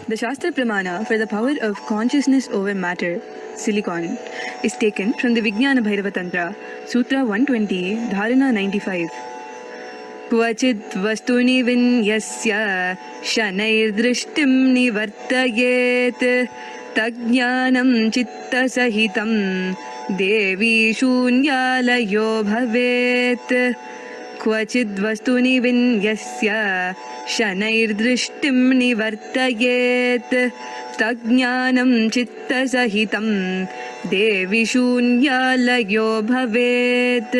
The Shastra Pramana for the power of consciousness over matter, silicon, is taken from the Vijnana Bhairava Tantra, Sutra 120, Dharana 95. क्वचित् वस्तुनि विन्यस्य शनैर्दृष्टिं निवर्तयेत् तज्ज्ञानं चित्तसहितं देवी शून्यालयो भवेत् क्वचिद् वस्तुनि विन्यस्य शनैर्दृष्टिं निवर्तयेत् तज्ज्ञानं चित्तसहितं देवी शून्यालयो भवेत्.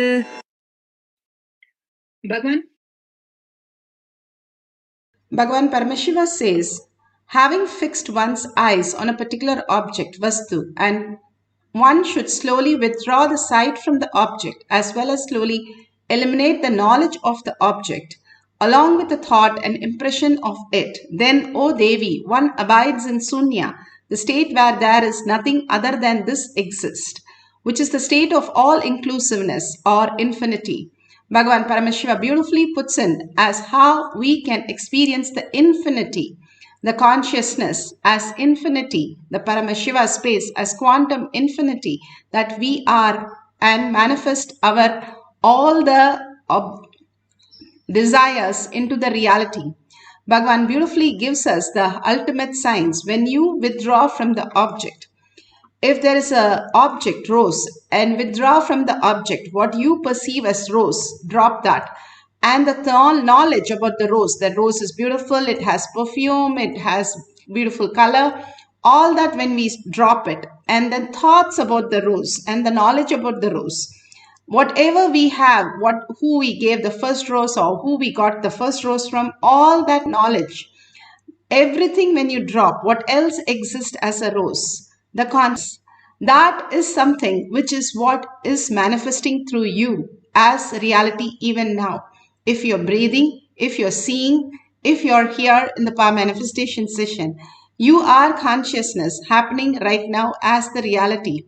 Bhagavan Paramashiva says, having fixed one's eyes on a particular object, Vastu, and one should slowly withdraw the sight from the object as well as slowly eliminate the knowledge of the object along with the thought and impression of it. Then, O Devi, one abides in Sunya, the state where there is nothing other than this exist, which is the state of all-inclusiveness or infinity. Bhagavan Paramashiva beautifully puts in as how we can experience the infinity, the consciousness as infinity, the Paramashiva space as quantum infinity, that we are and manifest our all the desires into the reality. Bhagavan beautifully gives us the ultimate signs when you withdraw from the object. If there is a object, rose, and withdraw from the object, what you perceive as rose, drop that. And the knowledge about the rose is beautiful, it has perfume, it has beautiful color, all that when we drop it. And then thoughts about the rose and the knowledge about the rose. Whatever we have, who we gave the first rose or who we got the first rose from, all that knowledge, everything when you drop, what else exists as a rose? The consciousness. That is something which is what is manifesting through you as reality even now. If you're breathing, if you're seeing, if you're here in the power manifestation session, you are consciousness happening right now as the reality.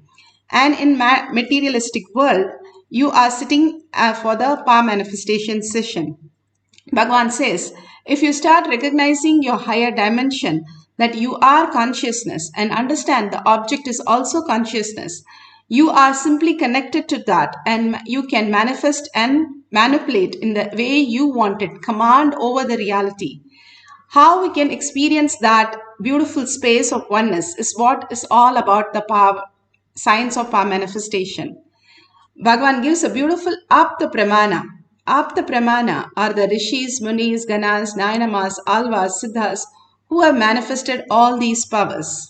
And in materialistic world, you are sitting for the power manifestation session. Bhagavan says, if you start recognizing your higher dimension, that you are consciousness and understand the object is also consciousness, you are simply connected to that and you can manifest and manipulate in the way you want it, command over the reality. How we can experience that beautiful space of oneness is what is all about the power, science of power manifestation. Bhagavan gives a beautiful Apta Pramana. Apta Pramana are the Rishis, Munis, Ganas, Nayanamas, Alvas, Siddhas, who have manifested all these powers.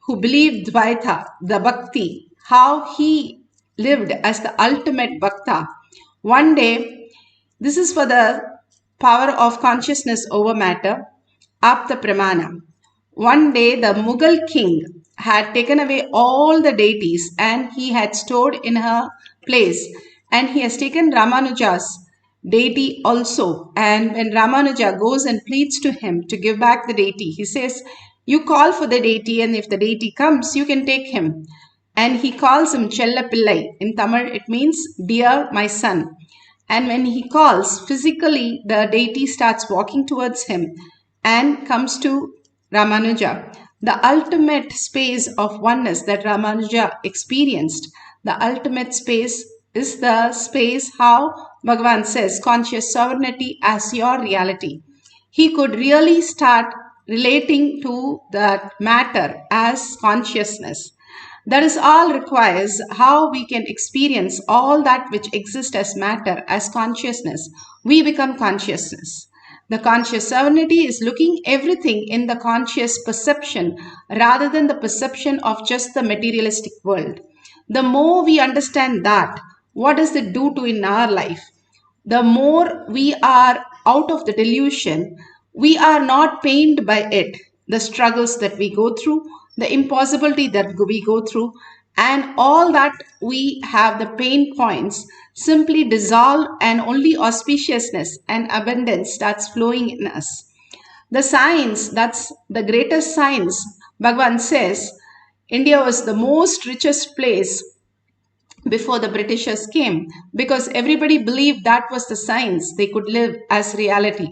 Who believed Dvaita, the Bhakti, how he lived as the ultimate Bhakta. One day, this is for the power of consciousness over matter, Apta Pramana. One day, the Mughal king had taken away all the deities and he had stored in her place, and he has taken Ramanuja's deity also. And when Ramanuja goes and pleads to him to give back the deity, he says, you call for the deity and if the deity comes, you can take him. And he calls him Chella Pillai. In Tamil, it means, dear my son. And when he calls, physically the deity starts walking towards him and comes to Ramanuja. The ultimate space of oneness that Ramanuja experienced, the ultimate space is the space how Bhagavan says conscious sovereignty as your reality. He could really start relating to that matter as consciousness. That is all requires how we can experience all that which exists as matter as consciousness. We become consciousness. The conscious sovereignty is looking everything in the conscious perception rather than the perception of just the materialistic world. The more we understand that, what does it do to in our life? The more we are out of the delusion, we are not pained by it. The struggles that we go through, the impossibility that we go through, and all that we have the pain points simply dissolve and only auspiciousness and abundance starts flowing in us. The science, that's the greatest science. Bhagavan says, India was the most richest place before the Britishers came because everybody believed that was the science they could live as reality.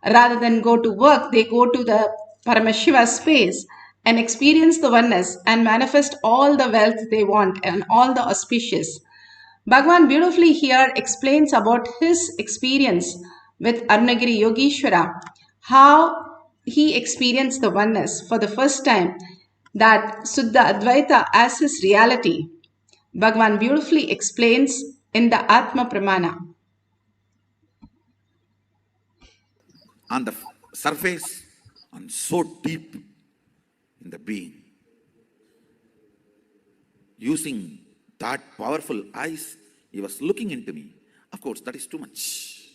Rather than go to work, they go to the Paramashiva's space and experience the oneness and manifest all the wealth they want and all the auspicious. Bhagwan beautifully here explains about his experience with Arunagiri Yogeshwara, how he experienced the oneness for the first time, that Suddha Advaita as his reality. Bhagwan beautifully explains in the Atma Pramana. On the surface and so deep in the being. Using that powerful eyes, he was looking into me. Of course, that is too much.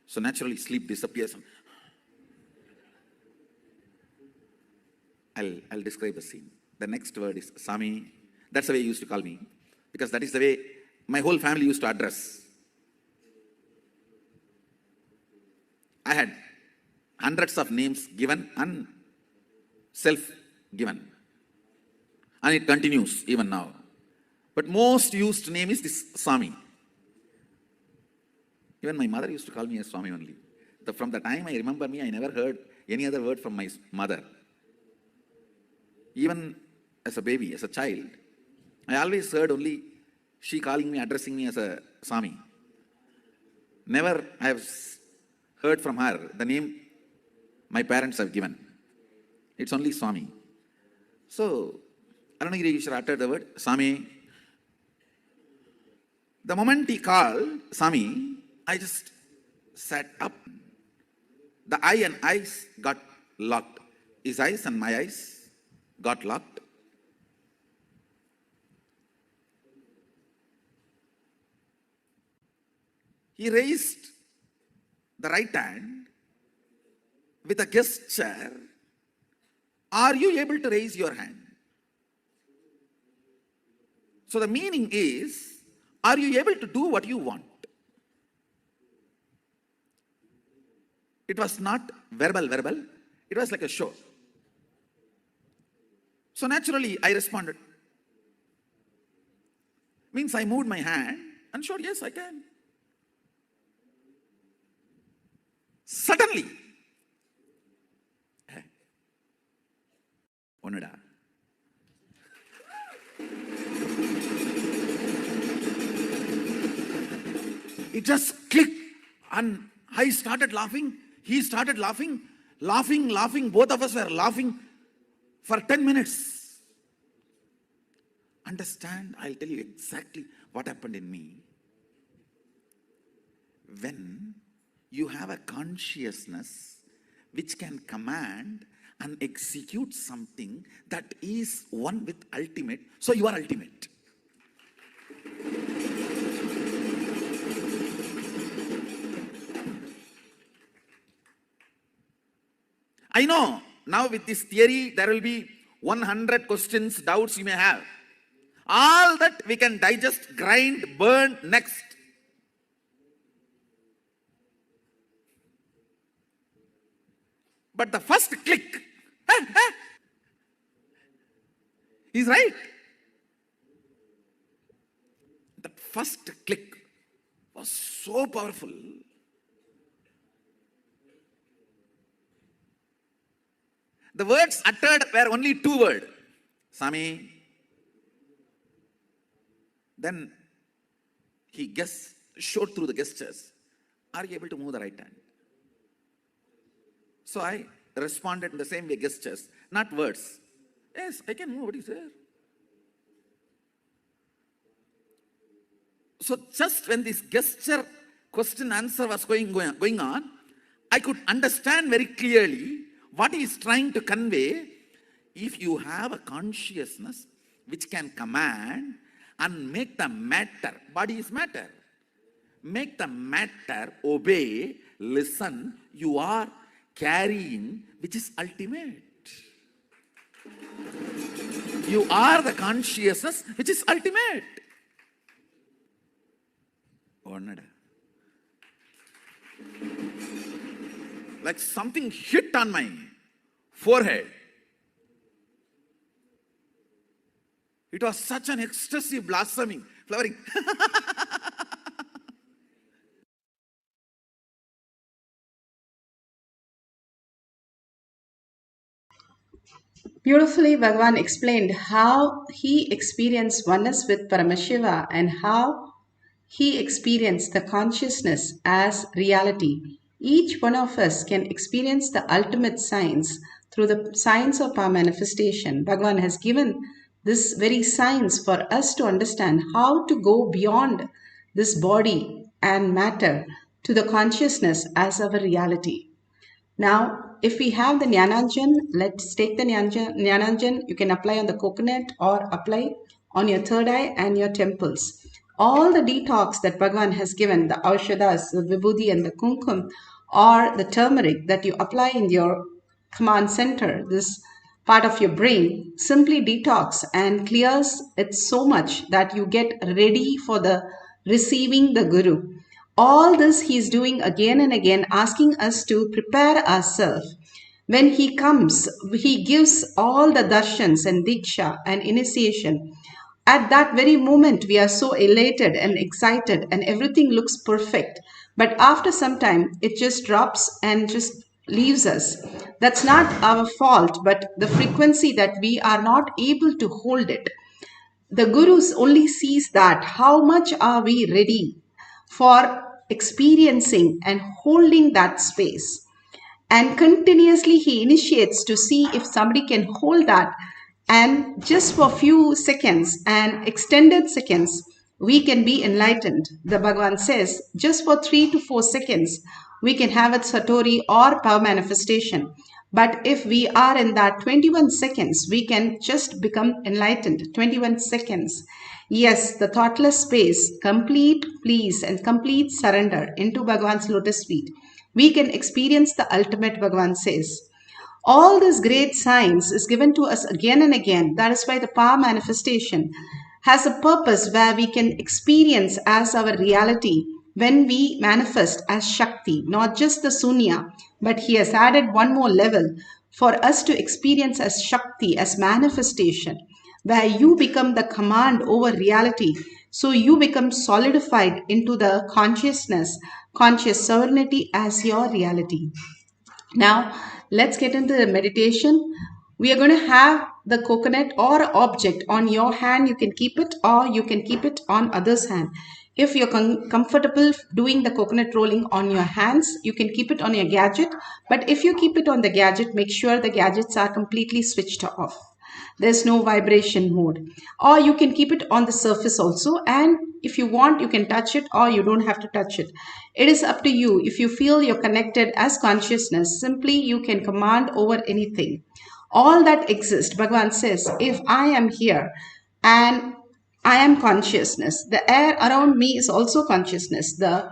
So naturally, sleep disappears. I'll describe the scene. The next word is Sami. That's the way he used to call me, because that is the way my whole family used to address. I had hundreds of names given and self-given. And it continues even now. But most used name is this Swami. Even my mother used to call me as Swami only. From the time I remember me, I never heard any other word from my mother. Even as a baby, as a child, I always heard only she calling me, addressing me as a Swami. Never I have heard from her the name my parents have given. It's only Swami. So, Arunagiri Yogeshwara uttered the word Swami. The moment he called Swami, I just sat up. The eye and eyes got locked. His eyes and my eyes got locked. He raised the right hand with a gesture. Are you able to raise your hand? So the meaning is, are you able to do what you want? It was not verbal. It was like a show. So naturally, I responded. Means I moved my hand and showed, yes, I can. Suddenly, Onada. It just clicked and I started laughing. He started laughing. Both of us were laughing for 10 minutes. Understand? I'll tell you exactly what happened in me. When you have a consciousness which can command and execute something that is one with ultimate, so you are ultimate. I know now with this theory there will be 100 questions, doubts you may have. All that we can digest, grind, burn next. But the first click, he's right. The first click was so powerful. The words uttered were only two words. Swami. Then he showed through the gestures. Are you able to move the right hand? So I responded in the same way, gestures, not words. Yes, I can move. What is there? So just when this gesture, question, answer was going on, I could understand very clearly what he is trying to convey. If you have a consciousness which can command and make the matter, body is matter, make the matter obey, listen, you are carrying, which is ultimate. You are the consciousness which is ultimate. Like something hit on my forehead. It was such an ecstasy, blossoming, flowering. Beautifully, Bhagavan explained how he experienced oneness with Paramashiva and how he experienced the consciousness as reality. Each one of us can experience the ultimate science through the science of our manifestation. Bhagavan has given this very science for us to understand how to go beyond this body and matter to the consciousness as our reality. Now, if we have the Jnananjan, let's take the Jnananjan. You can apply on the coconut or apply on your third eye and your temples. All the detox that Bhagavan has given, the Aushadas, the Vibhuti and the Kumkum, or the turmeric that you apply in your command center, this part of your brain, simply detox and clears it so much that you get ready for the receiving the Guru. All this he is doing again and again, asking us to prepare ourselves. When he comes, he gives all the darshans and diksha and initiation. At that very moment, we are so elated and excited, and everything looks perfect. But after some time, it just drops and just leaves us. That's not our fault, but the frequency that we are not able to hold it. The Gurus only sees that how much are we ready for experiencing and holding that space. And continuously he initiates to see if somebody can hold that, and just for few seconds and extended seconds we can be enlightened. The Bhagavan says just for 3 to 4 seconds we can have a satori or power manifestation. But if we are in that 21 seconds, we can just become enlightened. 21 seconds. Yes, the thoughtless space, complete peace and complete surrender into Bhagavan's lotus feet. We can experience the ultimate, Bhagavan says. All this great science is given to us again and again. That is why the power manifestation has a purpose where we can experience as our reality when we manifest as Shakti, not just the Sunya, but he has added one more level for us to experience as Shakti, as manifestation, where you become the command over reality. So you become solidified into the consciousness, conscious sovereignty as your reality. Now, let's get into the meditation. We are going to have the coconut or object on your hand. You can keep it or you can keep it on other's hand. If you're comfortable doing the coconut rolling on your hands, you can keep it on your gadget. But if you keep it on the gadget, make sure the gadgets are completely switched off. There's no vibration mode. Or you can keep it on the surface also, and if you want you can touch it or you don't have to touch it. It is up to you. If you feel you're connected as consciousness, simply you can command over anything. All that exists, Bhagavan says, if I am here and I am consciousness, the air around me is also consciousness, the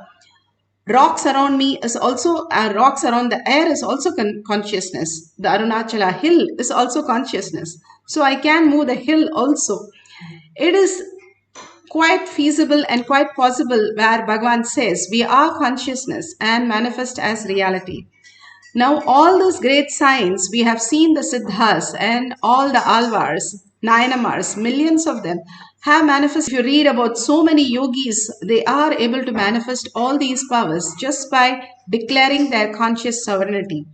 rocks around me is also rocks around the air is also consciousness, the Arunachala hill is also consciousness, so I can move the hill also. It is quite feasible and quite possible where Bhagavan says we are consciousness and manifest as reality. Now all those great signs, we have seen the Siddhas and all the Alvars, Nayanamars, millions of them have manifested. If you read about so many yogis, they are able to manifest all these powers just by declaring their conscious sovereignty.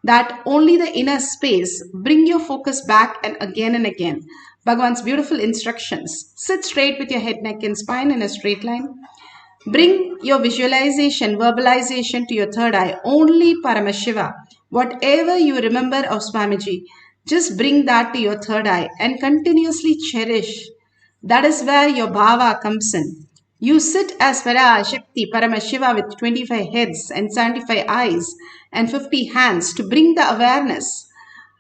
That only the inner space, bring your focus back and again. Bhagavan's beautiful instructions. Sit straight with your head, neck and spine in a straight line. Bring your visualization, verbalization to your third eye. Only Paramashiva. Whatever you remember of Swamiji, just bring that to your third eye and continuously cherish. That is where your bhava comes in. You sit as Parashakti, Paramashiva with 25 heads and 75 eyes and 50 hands to bring the awareness.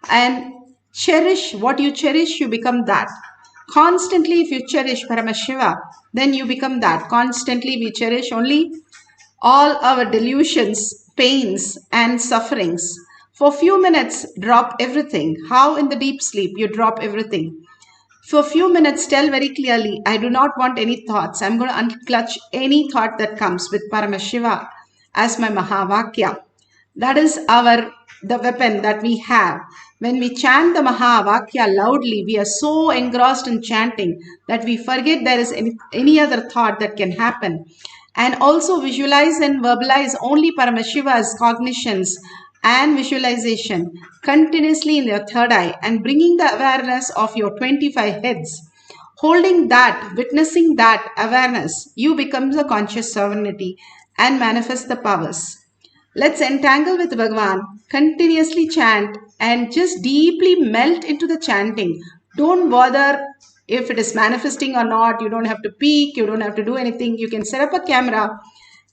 And cherish what you cherish, you become that. Constantly, if you cherish Paramashiva, then you become that. Constantly, we cherish only all our delusions, pains, and sufferings. For a few minutes, drop everything. How in the deep sleep you drop everything. For a few minutes, tell very clearly, I do not want any thoughts. I'm going to unclutch any thought that comes with Paramashiva as my Mahavakya. That is the weapon that we have. When we chant the Mahavakya loudly, we are so engrossed in chanting that we forget there is any other thought that can happen. And also visualize and verbalize only Paramashiva's cognitions and visualization continuously in your third eye and bringing the awareness of your 25 heads. Holding that, witnessing that awareness, you become the conscious sovereignty and manifest the powers. Let's entangle with Bhagavan, continuously chant and just deeply melt into the chanting. Don't bother if it is manifesting or not. You don't have to peek, you don't have to do anything. You can set up a camera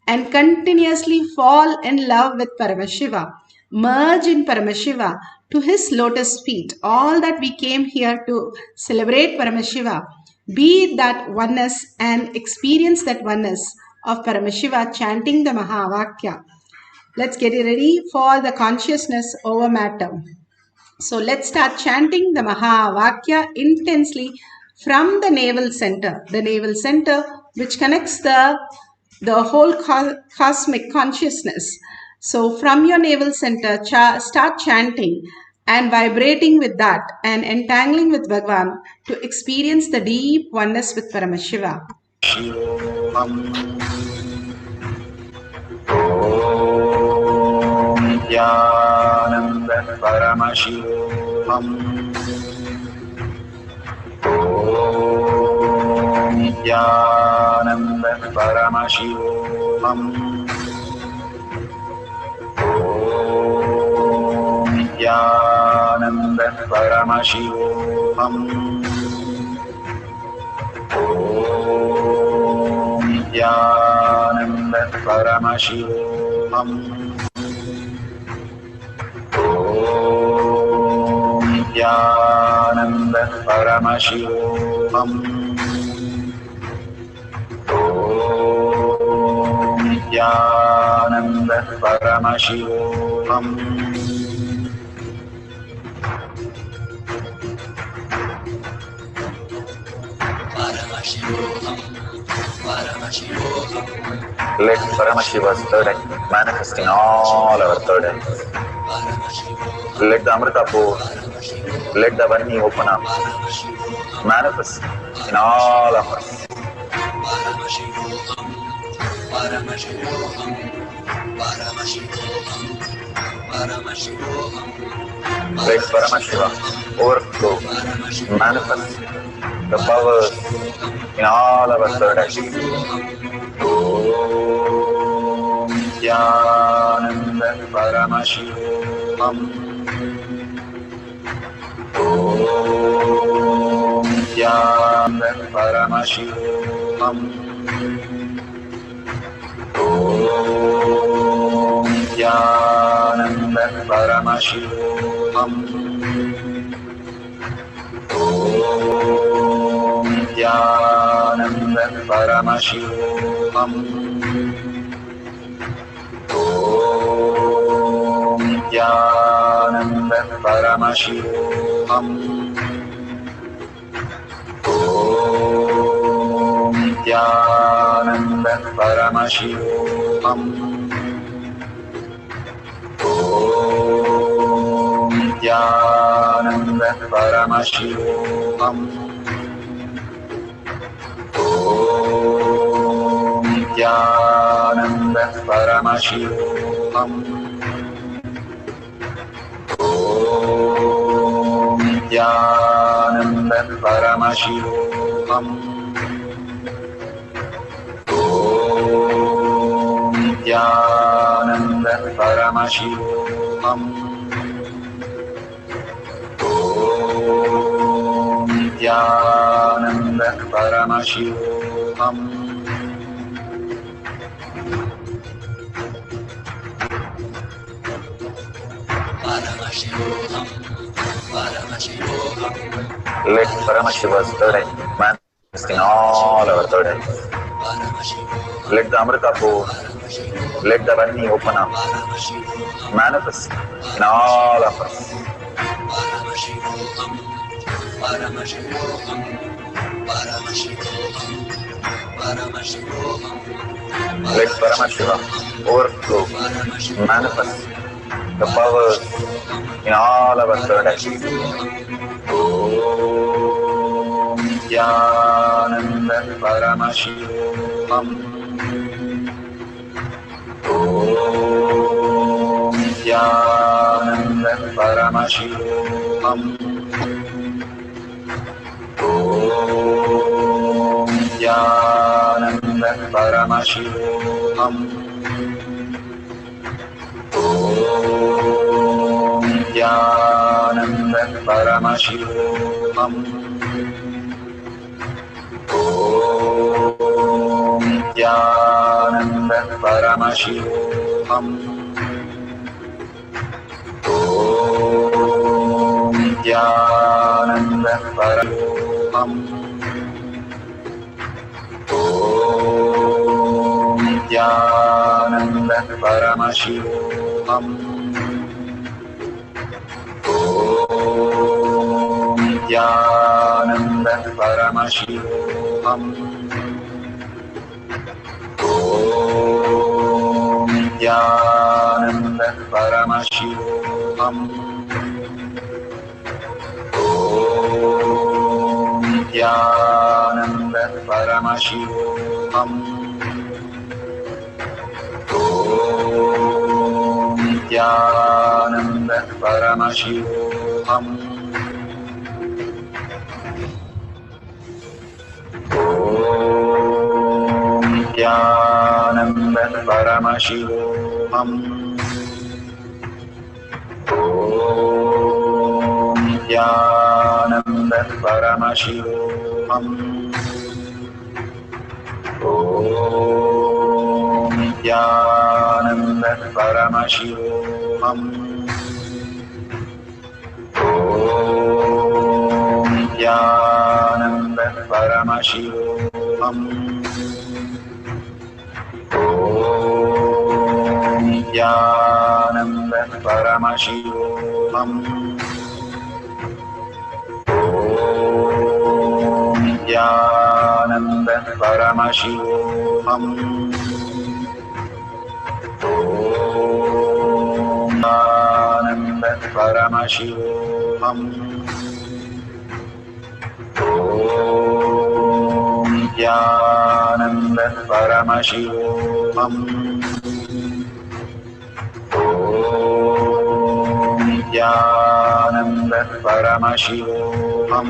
and continuously fall in love with Paramashiva. Merge in Paramashiva to his lotus feet. All that we came here to celebrate Paramashiva. Be that oneness and experience that oneness of Paramashiva chanting the Mahavakya. Let's get ready for the consciousness over matter. So let's start chanting the Mahavakya intensely from the navel center. The navel center which connects the whole cosmic consciousness. So from your navel center, start chanting and vibrating with that and entangling with Bhagavan to experience the deep oneness with Paramashiva. Nithyananda Paramashivoham. Om Nithyananda Paramashivoham. Om Nithyananda Paramashivoham. Om Nithyananda Paramashivoham. Om Nithyananda Paramashivoham. Om Nithyananda Paramashivoham. Let Paramashiva's third eye manifest in all our third eyes. Let the Amrita pour, let the Varni open up, manifest in all of us. Let Paramashiva overflow, manifest the powers in all our third eyes. Om Nithyananda Paramashivoham. Om Nithyananda Paramashivoham. Om Nithyananda Paramashivoham. Om Nithyananda Paramashivoham. Om Nithyananda Paramashivoham. Om Nithyananda Paramashivoham. Om Nithyananda Paramashivoham. Om Nithyananda Paramashivoham. Om Nithyananda Paramashivoham. Om Nithyananda Paramashivoham. Om Nithyananda Paramashivoham. Let Paramashiva's third eye manifest in all our third eyes. Let the Amrita pour, let the Varni open up, manifest in all of us. Let Paramashiva overflow, manifest the powers in all our third eyes. Om Nithyananda Paramashivoham. Om Nithyananda Nithyananda Paramashivoham. Om Nithyananda Paramashivoham. Om Nithyananda Paramashivoham. Om Nithyananda Paramashivoham. Om Nithyananda Paramashivoham. Om Nithyananda Paramashivoham. Om Nithyananda Paramashivoham. Om Nithyananda Paramashivoham. Om Nithyananda Paramashivoham. Om Nithyananda Paramashivoham. Om Nithyananda Paramashivoham. Om Nithyananda Paramashivoham. Om Nithyananda Paramashivoham. Om Nithyananda Paramashivoham. Om Nithyananda Paramashivoham. Om Nithyananda Paramashivoham. Om Nithyananda Paramashivoham. Om Nithyananda Paramashivoham. Om Nithyananda Paramashivoham.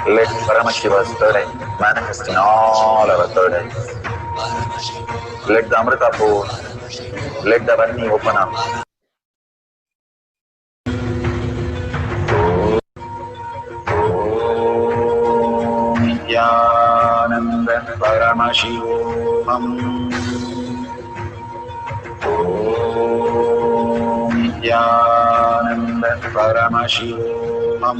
Let Paramashiva's third eye manifest in all our third eyes. Let the Amrita pour, let the Varni open up. Om Nithyananda Paramashivoham. Om Nithyananda Paramashivoham.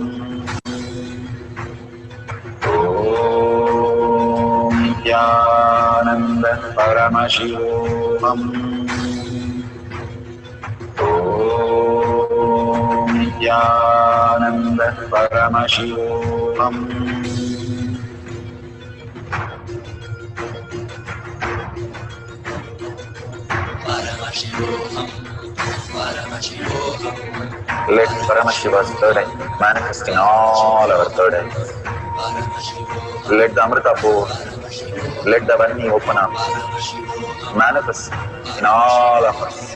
Om Nithyananda Paramashivoham. Om Nithyananda Paramashivoham. Let Paramashiva's third eye manifest in all our third eyes. Let the Amrita pour, let the Varni open up, manifest in all of us.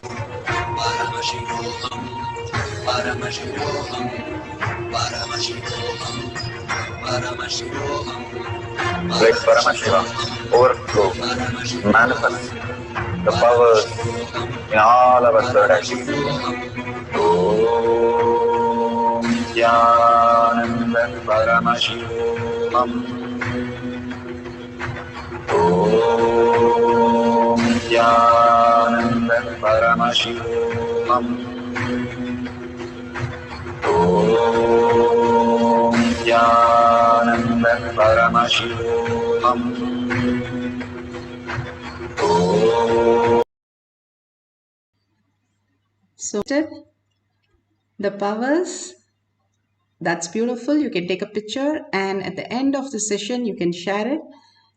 Let Paramashiva overflow, manifest the powers in all our third eyes. Om Nithyananda Paramashivoham. Om Nithyananda Paramashivoham. Om Nithyananda Paramashivoham. So the powers, that's beautiful. You can take a picture and at the end of the session you can share it.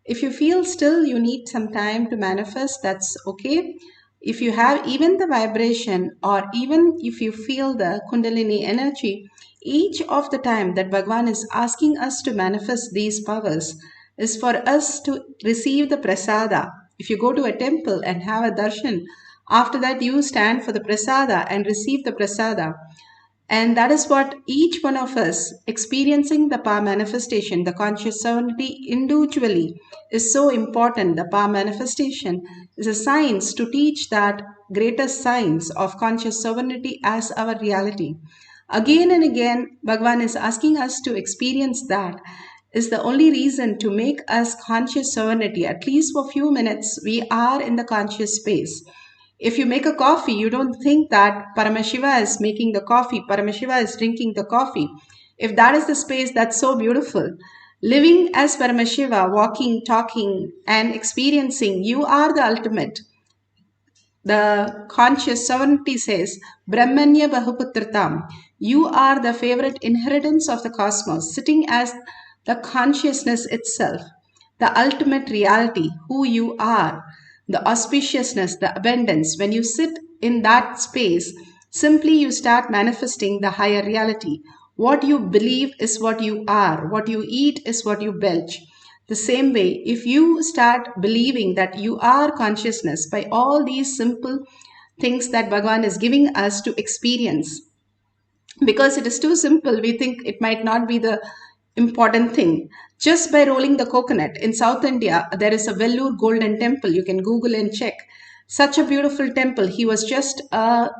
If you feel still you need some time to manifest, that's okay. If you have even the vibration or even if you feel the Kundalini energy, Each of the time that Bhagavan is asking us to manifest these powers is for us to receive the prasada. If you go to a temple and have a darshan, after that you stand for the prasada and receive the prasada. And that is what each one of us experiencing the power manifestation, the conscious sovereignty individually is so important. The power manifestation is a science to teach that greatest science of conscious sovereignty as our reality. Again and again, Bhagavan is asking us to experience that is the only reason to make us conscious sovereignty. At least for a few minutes, we are in the conscious space. If you make a coffee, you don't think that Paramashiva is making the coffee, Paramashiva is drinking the coffee. If that is the space, that's so beautiful. Living as Paramashiva, walking, talking, and experiencing, you are the ultimate. The conscious sovereignty says, Brahmanya Bahuputratam. You are the favorite inheritance of the cosmos, sitting as the consciousness itself, the ultimate reality, who you are, the auspiciousness, the abundance. When you sit in that space, simply you start manifesting the higher reality. What you believe is what you are. What you eat is what you belch. The same way, if you start believing that you are consciousness by all these simple things that Bhagavan is giving us to experience, because it is too simple, we think it might not be the important thing. Just by rolling the coconut. In South India, there is a Vellore Golden Temple. You can Google and check. Such a beautiful temple. He was just a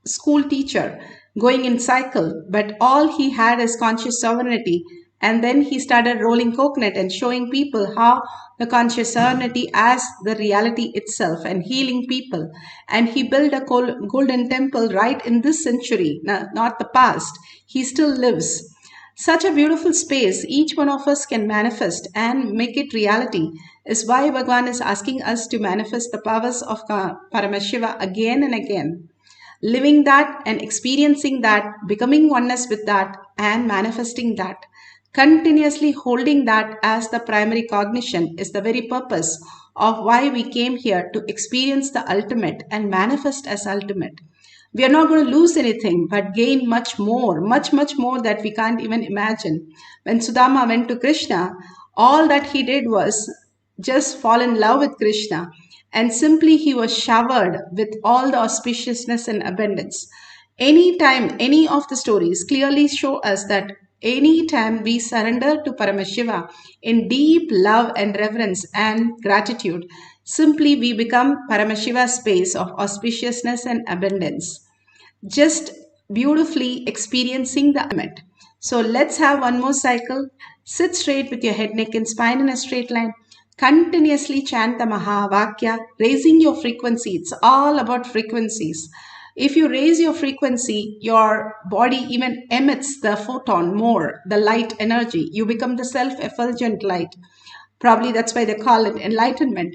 school teacher going in cycle, but all he had is conscious sovereignty. And then he started rolling coconut and showing people how the conscious sovereignty as the reality itself and healing people. And he built a golden temple right in this century, not the past. He still lives. Such a beautiful space each one of us can manifest and make it reality is why Bhagavan is asking us to manifest the powers of Paramashiva again and again. Living that and experiencing that, becoming oneness with that and manifesting that. Continuously holding that as the primary cognition is the very purpose of why we came here to experience the ultimate and manifest as ultimate. We are not going to lose anything but gain much more that we can't even imagine. When Sudama went to Krishna, all that he did was just fall in love with Krishna, and simply he was showered with all the auspiciousness and abundance. Anytime, any of the stories clearly show us that anytime we surrender to Paramashiva in deep love and reverence and gratitude, simply we become Paramashiva's space of auspiciousness and abundance. Just beautifully experiencing the ultimate. So let's have one more cycle. Sit straight with your head, neck and spine in a straight line. Continuously chant the Mahavakya, raising your frequency. It's all about frequencies. If you raise your frequency, your body even emits the photon more, the light energy. You become the self-effulgent light. Probably that's why they call it enlightenment.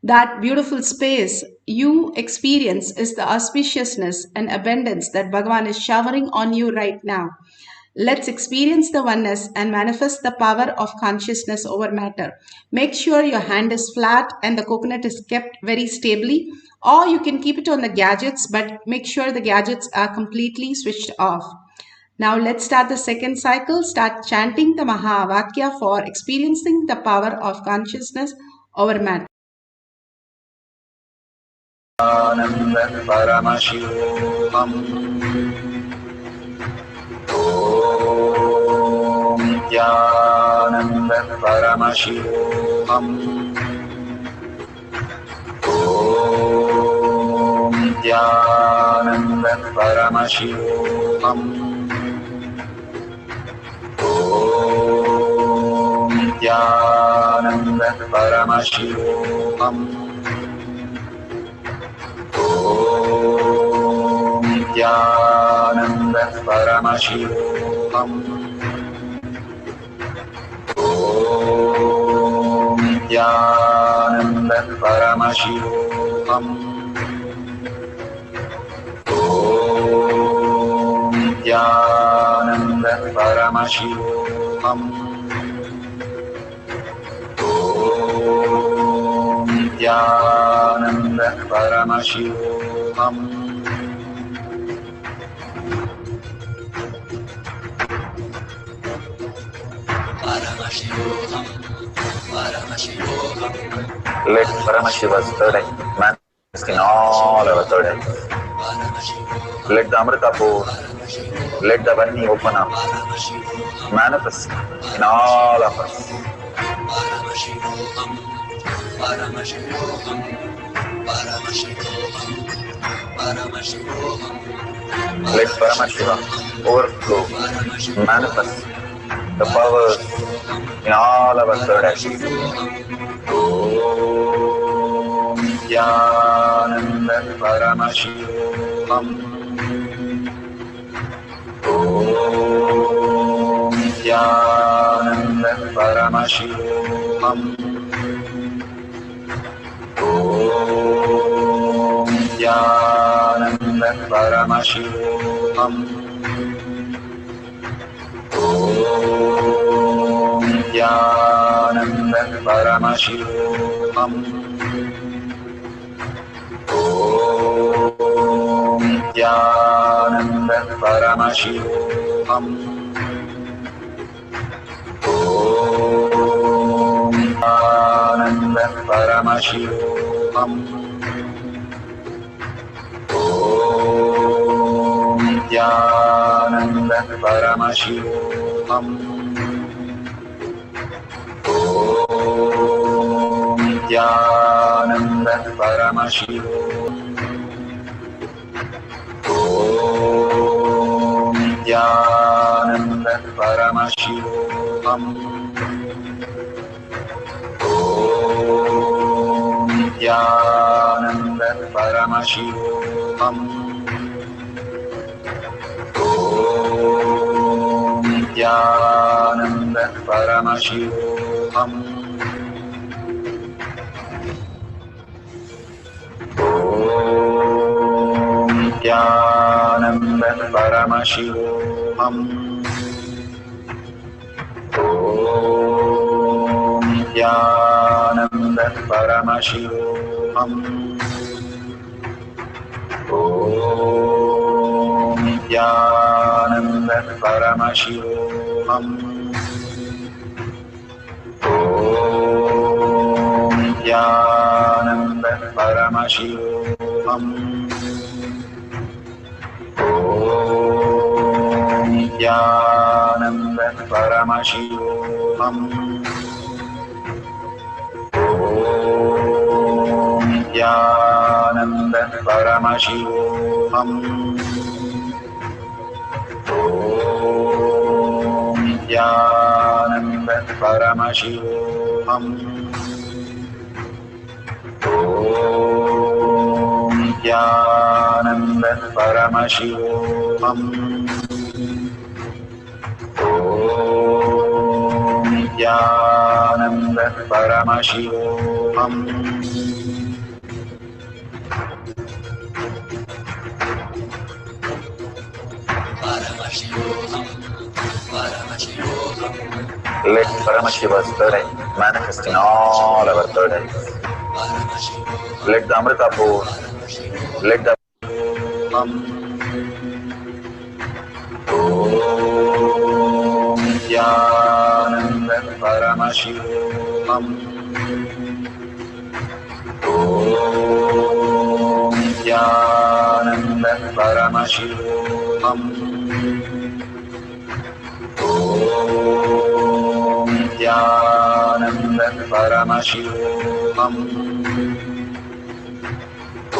That beautiful space you experience is the auspiciousness and abundance that Bhagavan is showering on you right now. Let's experience the oneness and manifest the power of consciousness over matter. Make sure your hand is flat and the coconut is kept very stably, or you can keep it on the gadgets, but make sure the gadgets are completely switched off. Now let's start the second cycle. Start chanting the Mahavakya for experiencing the power of consciousness over matter. Paramashivoham. Om Nithyananda Paramashivoham. Om Nithyananda Paramashivoham. Om Nithyananda Paramashivoham. Om Nithyananda Paramashivoham. Om Nithyananda Paramashivoham. Om Nithyananda Paramashivoham. Om Nithyananda Paramashivoham. Let Paramashiva's third eye manifest in all our third eyes. Let the Amrita pour, let the Vani open up, manifest in all of us. Paramashivoham, Paramashivoham, Paramashivoham, Paramashivoham. Let Paramashiva overflow, manifest the powers in all our third eyes. Om Nithyananda Paramashivam. Om Nithyananda Paramashivam. Om Nithyananda Paramashivam. Om Nithyananda Paramashivoham. Om Nithyananda Paramashivoham. Om Nithyananda Paramashivoham. Om Nithyananda Paramashivoham. Om Nithyananda Paramashivoham. Om Nithyananda Paramashivoham. Om Nithyananda Paramashivoham. Om Nithyananda Paramashivoham. Om Nithyananda Paramashivoham. Om Nithyananda Paramashivoham. Om Nithyananda Paramashivoham. Om Nithyananda Paramashivoham. Om Nithyananda Paramashivoham. Om Nithyananda Paramashivoham. Om Nithyananda Paramashivoham. Om Nithyananda Paramashivoham. Om Nithyananda Paramashivoham. Paramashivoham, Paramashivoham. Let Paramashiva's third eye manifest in all our third eyes. Let the Amrita pour, let the Om Nithyananda Paramashivoham. Om Nithyananda Paramashivoham. Om Nithyananda Paramashivoham. Om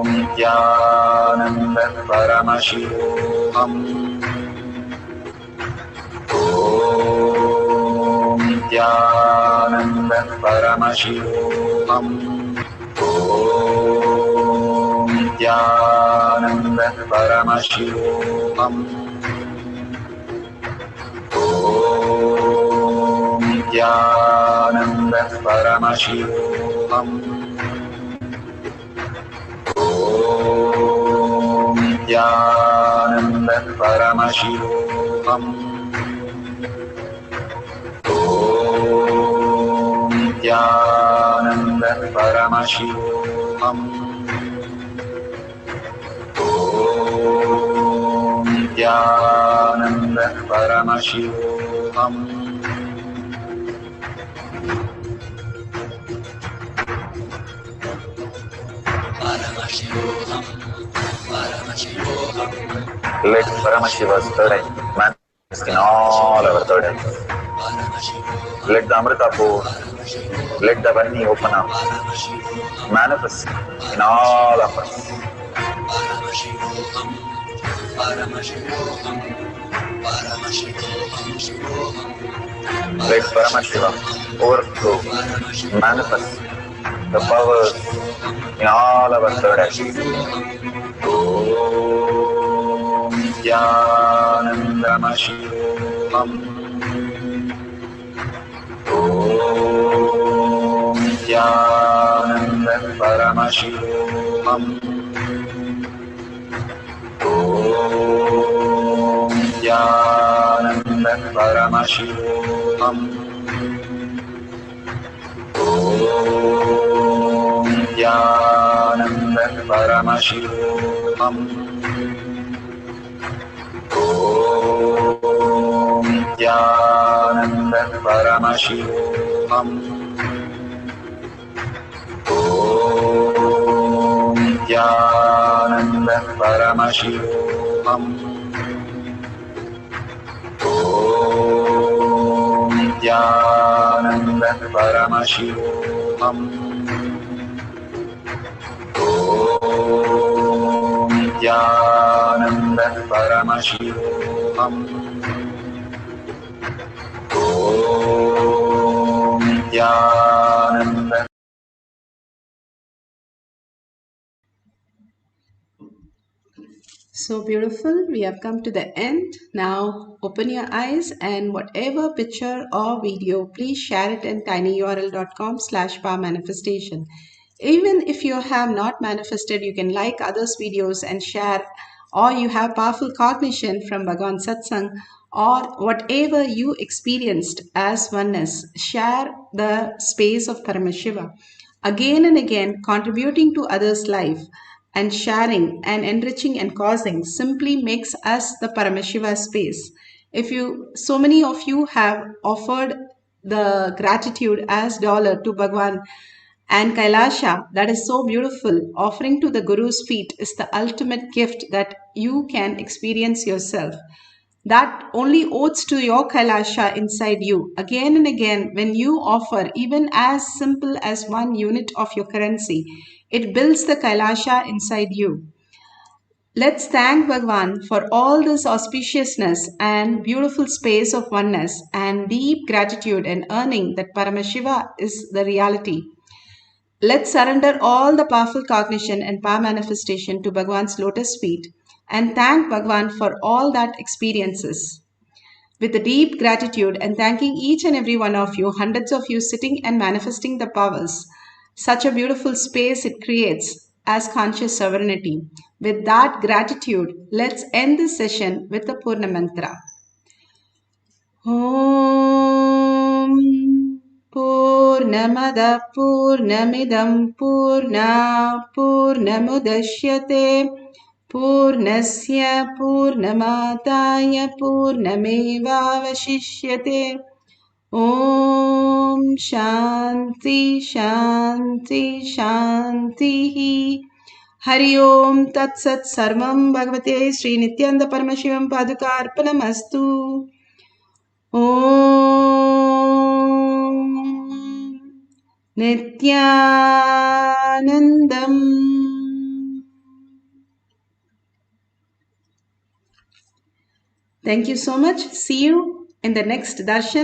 Nithyananda Paramashivoham. Om Nithyananda Paramashivoham. Om Nithyananda Paramashivoham. Om Nithyananda Paramashivoham. Om Nithyananda Paramashivoham. Om Nithyananda Paramashivoham. Om Nithyananda Paramashivoham. Paramashivoham, Paramashivoham, Let Paramashiva's third eye manifest in all our third eyes. Paramashivoham, Let the Amrita pour, let the Vani open up, Paramashivoham, manifest in all of us. Paramashivoham, Paramashivoham, Paramashivoham, Shivoham, Let Paramashiva overflow, manifest the powers in all our third eyes. Om Nithyananda Paramashivam. Om Nithyananda Paramashivam. Om Nithyananda Paramashivam. Om Nithyananda Paramashivam. Om Nithyananda Paramashivoham. Om Nithyananda Paramashivoham. Om Nithyananda Paramashivoham. Om Nithyananda Paramashivoham. Om Nithyananda. So beautiful. We have come to the end. Now open your eyes and whatever picture or video, please share it in tinyurl.com/powermanifestation. Even if you have not manifested, you can like others' videos and share, or you have powerful cognition from Bhagavan Satsang, or whatever you experienced as oneness, share the space of Paramashiva. Again and again, contributing to others' life and sharing and enriching and causing simply makes us the Paramashiva space. So many of you have offered the gratitude as dollar to Bhagwan and Kailasha, that is so beautiful. Offering to the Guru's feet is the ultimate gift that you can experience yourself. That only odes to your Kailasha inside you. Again and again, when you offer even as simple as 1 unit of your currency, it builds the Kailasha inside you. Let's thank Bhagwan for all this auspiciousness and beautiful space of oneness and deep gratitude and earning that Paramashiva is the reality. Let's surrender all the powerful cognition and power manifestation to Bhagwan's lotus feet and thank Bhagwan for all that experiences. With a deep gratitude and thanking each and every one of you, hundreds of you sitting and manifesting the powers, such a beautiful space it creates as conscious sovereignty. With that gratitude, let's end this session with the Purna Mantra. Om Purnamada Purnamidam Purna Purnamudashyate Purnasya Purnamadaya Purnamevavashishyate. Om Shanti Shanti Shanti. Hari Om Tat Sat Sarvam Bhagavate Sri Nithyananda Paramashivam Padukarpanamastu. Om Nithyanandam. Thank you so much. See you in the next darshan.